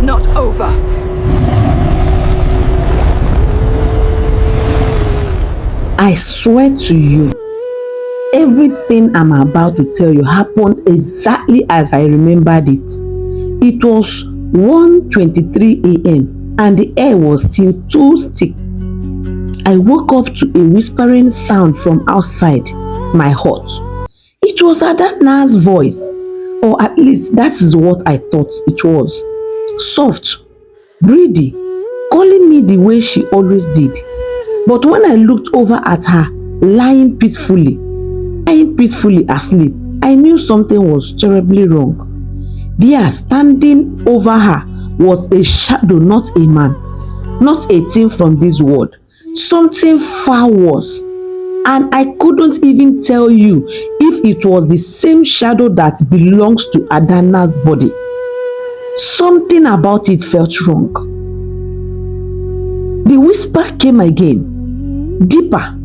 not over. I swear to you, everything I'm about to tell you happened exactly as I remembered it. It was 1:23 a.m. and the air was still too thick. I woke up to a whispering sound from outside my hut. It was Adana's voice, or at least that is what I thought it was. Soft, breathy, calling me the way she always did. But when I looked over at her, lying peacefully asleep, I knew something was terribly wrong. There, standing over her, was a shadow, not a man, not a thing from this world, something far worse. And I couldn't even tell you if it was the same shadow that belongs to Adana's body. Something about it felt wrong. The whisper came again, deeper,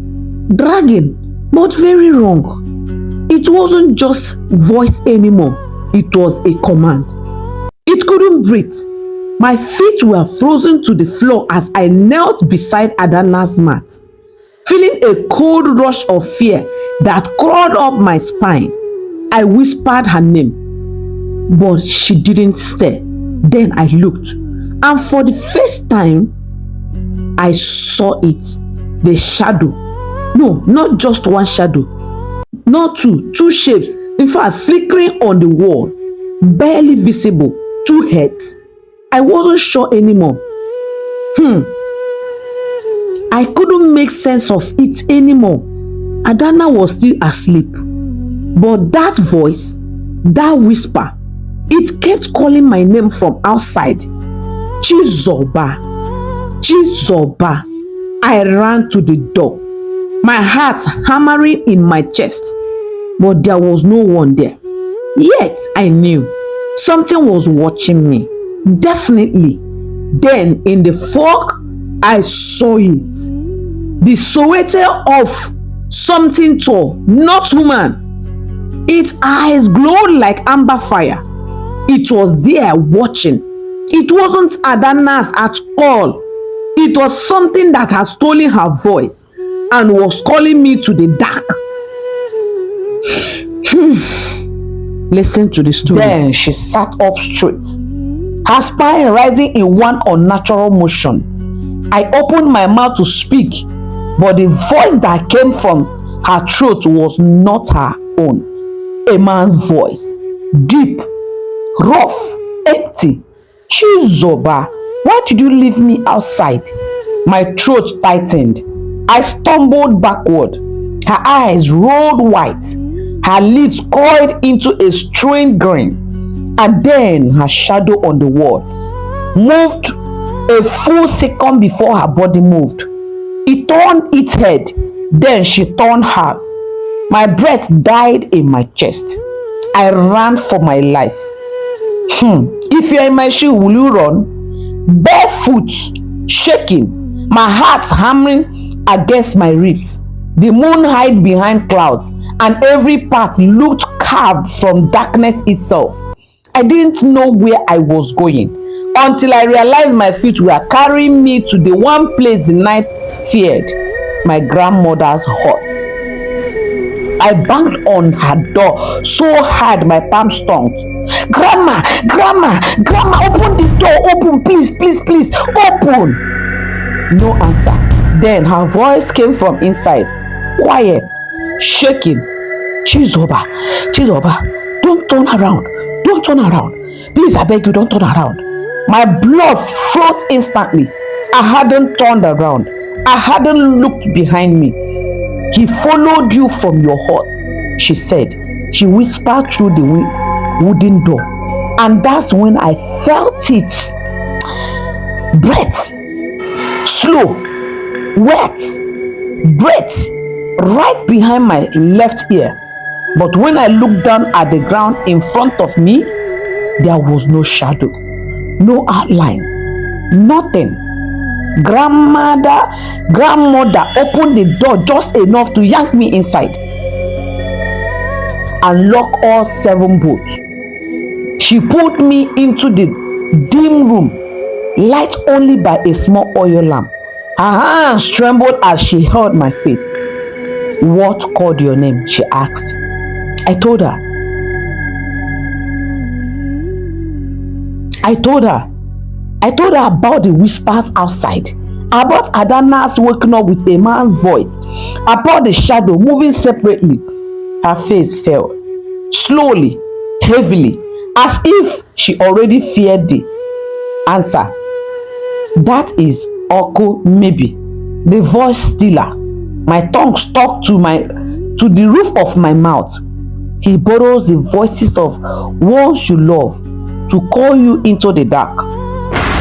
dragging, but very wrong. It wasn't just voice anymore, it was a command. It couldn't breathe. My feet were frozen to the floor as I knelt beside Adana's mat, feeling a cold rush of fear that crawled up my spine. I whispered her name, but she didn't stir. Then I looked, and for the first time, I saw it. The shadow. No, not just one shadow. Not two shapes. In fact, flickering on the wall. Barely visible. Two heads. I wasn't sure anymore. I couldn't make sense of it anymore. Adana was still asleep. But that voice, that whisper, it kept calling my name from outside. Chizoba. Chizoba. I ran to the door, my heart hammering in my chest. But there was no one there. Yet I knew something was watching me. Definitely. Then in the fog, I saw it. The silhouette of something tall, not human. Its eyes glowed like amber fire. It was there watching. It wasn't Adana's at all. It was something that had stolen her voice and was calling me to the dark. Listen to the story. Then she sat up straight, her spine rising in one unnatural motion. I opened my mouth to speak, but the voice that came from her throat was not her own. A man's voice, deep, rough, empty. Chizoba, why did you leave me outside? My throat tightened. I stumbled backward. Her eyes rolled white. Her lips coiled into a strange grin. And then her shadow on the wall moved a full second before her body moved. It turned its head. Then she turned hers. My breath died in my chest. I ran for my life. If you're in my shoe, will you run? Barefoot, shaking, my heart hammering against my ribs. The moon hid behind clouds, and every path looked carved from darkness itself. I didn't know where I was going until I realized my feet were carrying me to the one place the night feared, my grandmother's hut. I banged on her door so hard my palms stung. Grandma, open the door, open, please, open. No answer. Then her voice came from inside, quiet, shaking. Chizoba, don't turn around. Please, I beg you, don't turn around. My blood froze instantly. I hadn't turned around. I hadn't looked behind me. He followed you from your hut, she said. She whispered through the wooden door. And that's when I felt it. Breath. Slow. Wet. Breath. Right behind my left ear. But when I looked down at the ground in front of me, there was no shadow. No outline. Nothing. Grandmother opened the door just enough to yank me inside and lock all 7 bolts. She pulled me into the dim room, light only by a small oil lamp. Her hands trembled as she held my face. "What called your name?" she asked. I told her. I told her. I told her about the whispers outside, about Adana's waking up with a man's voice, about the shadow moving separately. Her face fell, slowly, heavily, as if she already feared the answer. "That is Oko maybe." The voice stiller. My tongue stuck to the roof of my mouth. "He borrows the voices of ones you love to call you into the dark."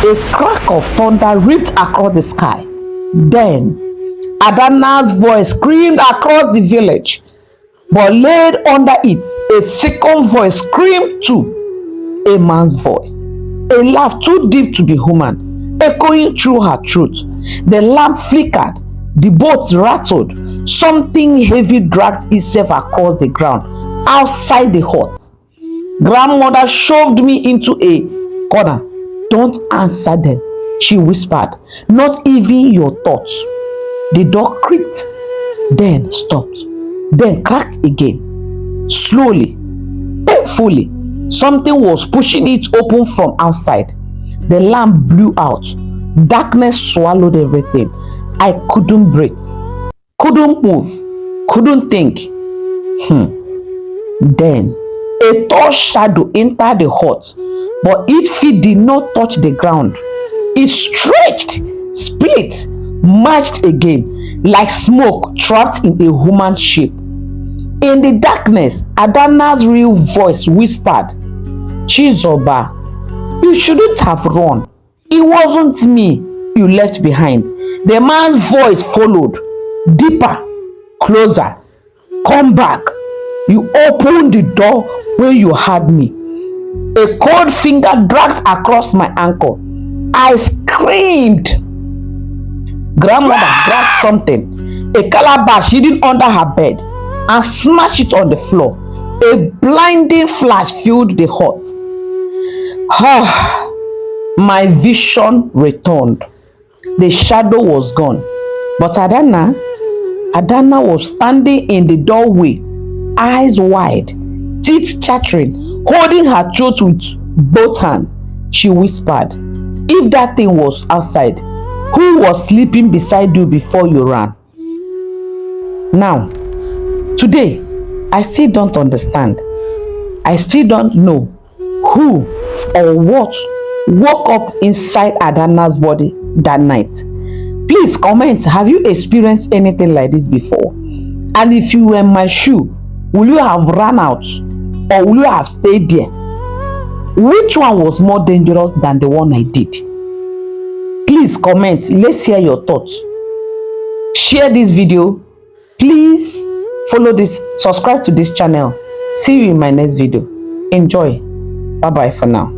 A crack of thunder ripped across the sky. Then Adana's voice screamed across the village, but laid under it, a second voice screamed too. A man's voice, a laugh too deep to be human, echoing through her throat. The lamp flickered, the boat rattled, something heavy dragged itself across the ground outside the hut. Grandmother shoved me into a corner. "Don't answer them," she whispered. "Not even your thoughts." The door creaked, then stopped, then cracked again. Slowly, painfully, something was pushing it open from outside. The lamp blew out. Darkness swallowed everything. I couldn't breathe, couldn't move, couldn't think. Then a tall shadow entered the hut, but its feet did not touch the ground. It stretched, split, merged again, like smoke trapped in a human shape. In the darkness, Adana's real voice whispered, "Chizoba, you shouldn't have run. It wasn't me you left behind." The man's voice followed, deeper, closer. "Come back. You opened the door when you had me." A cold finger dragged across my ankle. I screamed. Grandmother grabbed something, a calabash hidden under her bed, and smashed it on the floor. A blinding flash filled the hut. My vision returned. The shadow was gone, but Adana was standing in the doorway, eyes wide, teeth chattering, holding her throat with both hands. She whispered, "If that thing was outside, who was sleeping beside you before you ran?" Now, today, I still don't understand. I still don't know who or what woke up inside Adana's body that night. Please comment, have you experienced anything like this before? And if you were in my shoe, will you have run out or will you have stayed there? Which one was more dangerous than the one I did? Please comment. Let's hear your thoughts. Share this video. Please follow this, subscribe to this channel. See you in my next video. Enjoy. Bye bye for now.